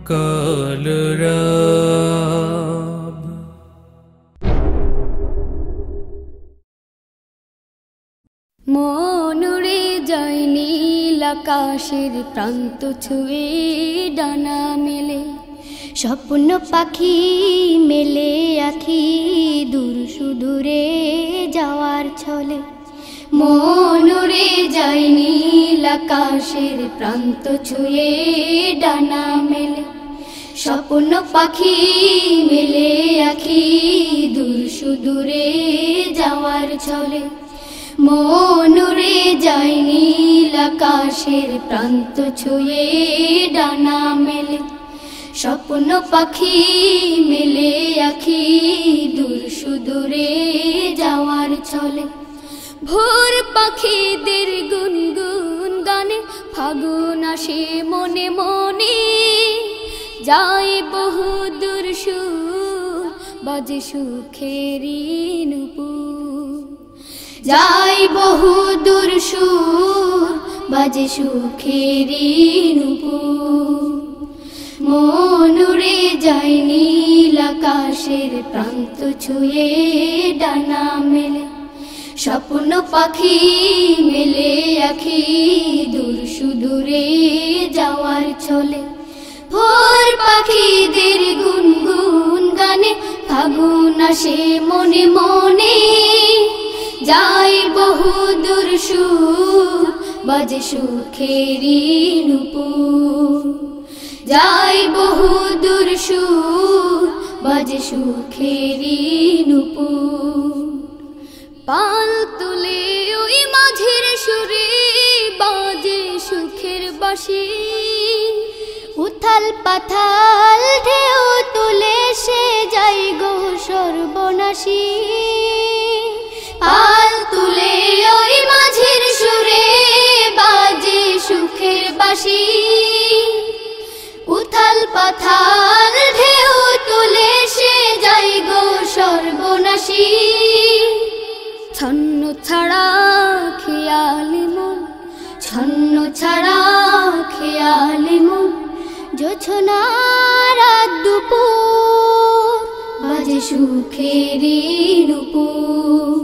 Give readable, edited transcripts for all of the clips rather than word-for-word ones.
কলরব মন উড়ে যায় নীল আকাশের প্রান্ত ছুঁয়ে ডানা মেলে, স্বপ্ন পাখি মেলে আখি দূর সুদূরে যাওয়ার ছলে। মন উড়ে যায় নীল আকাশের প্রান্ত ছুঁয়ে ডানা মেলে, স্বপ্ন পাখি মেলে আখি দূর সুদূরে যাওয়ার ছলে। মন উড়ে যায় নীল আকাশের প্রান্ত ছুঁয়ে ডানা মেলে, স্বপ্ন পাখি মেলে আখি দূর সুদূরে যাওয়ার ছলে। ভোর পাখিদের গুনগুন গানে ফাগুন আসে মনে মনে, যায় বহু দূর সুর বাজে সুখেরি নুপুর। যায় বহু দূর সুর বাজে সুখেরি নুপুর। মন উড়ে যায় নীল আকাশের প্রান্ত ছুঁয়ে ডানা মেলে, স্বপ্ন পাখি মেলে আখি দূর সুদূরে যাওয়ার ছলে। ভোর পাখিদের গুনগুন গানে ফাগুন আসে মনে মনে, যায় বহু দূর সুর বাজে সুখেরি নুপুর। যায় বহু দূর সুর বাজে সুখেরি নুপুর। পাল তুলে ওই মাঝের সুরে বাজে সুখের বাঁশি, উথাল পাথাল ঢেউ তুলে সে যাই গো সর্বনাশী। পাল তুলে ওই মাঝের সুরে বাজে সুখের বাঁশি, উথাল পাথাল ঢেউ তুলে সে যাই গো সর্বনাশী। ছন্ন ছাড়া খেয়ালি মন, ছন্ন ছাড়া খেয়ালি মন, জোছনা রাত দুপুর বাজে সুখেরি নুপুর।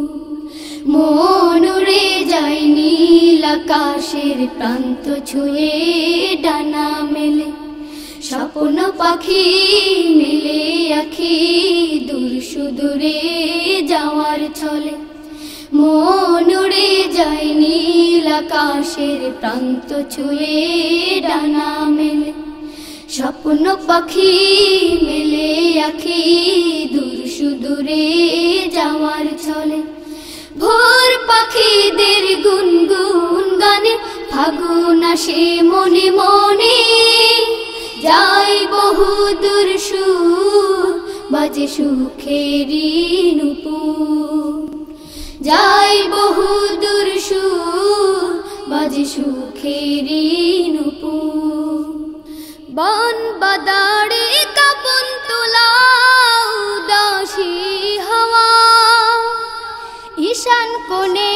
মন উড়ে যায় নীল আকাশের প্রান্ত ছুঁয়ে ডানা মেলে, স্বপ্ন পাখি মেলে আখি দূর সুদূরে যাওয়ার ছলে। মন উড়ে যায় নীল আকাশের প্রান্ত ছুঁয়ে ডানা মেলে, স্বপ্ন পাখি মেলে আখি দূর সুদূরে যাওয়ার ছলে। ভোর পাখিদের গুনগুন গানে ফাগুন আসে মনে মনে, যায় বহু দূর সুর বাজে সুখেরি নুপুর। যায় বহু দূর সুর বাজে সুখেরি নুপুর। বন বাদাড়ে কাপন তোলা উদাসী হাওয়া, ঈশান কোণে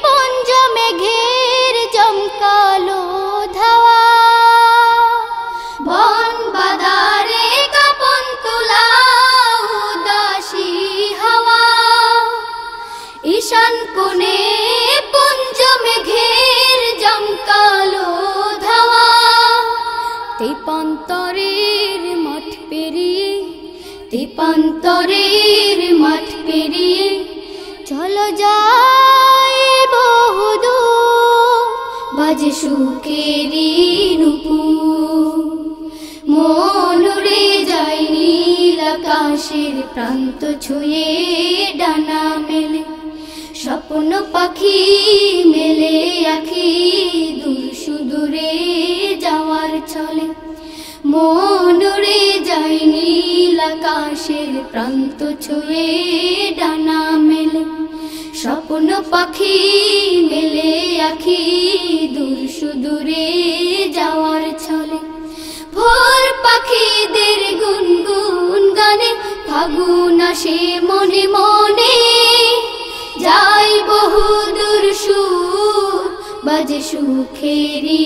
পুঞ্জ মেঘের জমকালো ধাওয়া। বন বাদারে কাপন তোলা উদাসী হাওয়া, ঈশান কোণে পুঞ্জ মেঘের জমকালো ধাওয়া। তেপান্তরের মাঠ পেরিয়ে, তেপান্তরের মাঠ পেরিয়ে চলো যাই বহুদূর বাজে সুখেরি নুপুর। মন উড়ে যায় নীল আকাশের প্রান্ত ছুঁয়ে ডানা মেলে, স্বপ্ন পাখি মেলে আখি দূর সুদূরে যাওয়ার ছলে। মন উড়ে যায় নীল আকাশের প্রান্ত ছুঁয়ে ডানা মেলে, স্বপ্ন পাখি মেলে আখি দূর সুদূরে যাওয়ার ছলে। ভোর পাখিদের গুনগুন গানে ফাগুন আসে মনে মনে, যায় বহু দূর সুর বাজে সুখেরি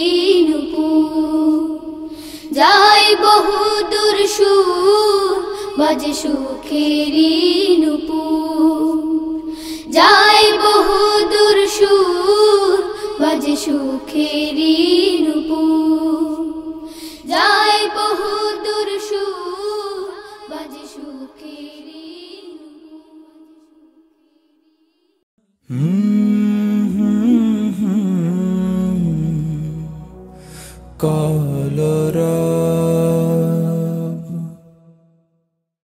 বহুদূর সুর বাজে সুখেরি নুপুর যায় বহুদূর সুর বাজে সুখেরি নুপুর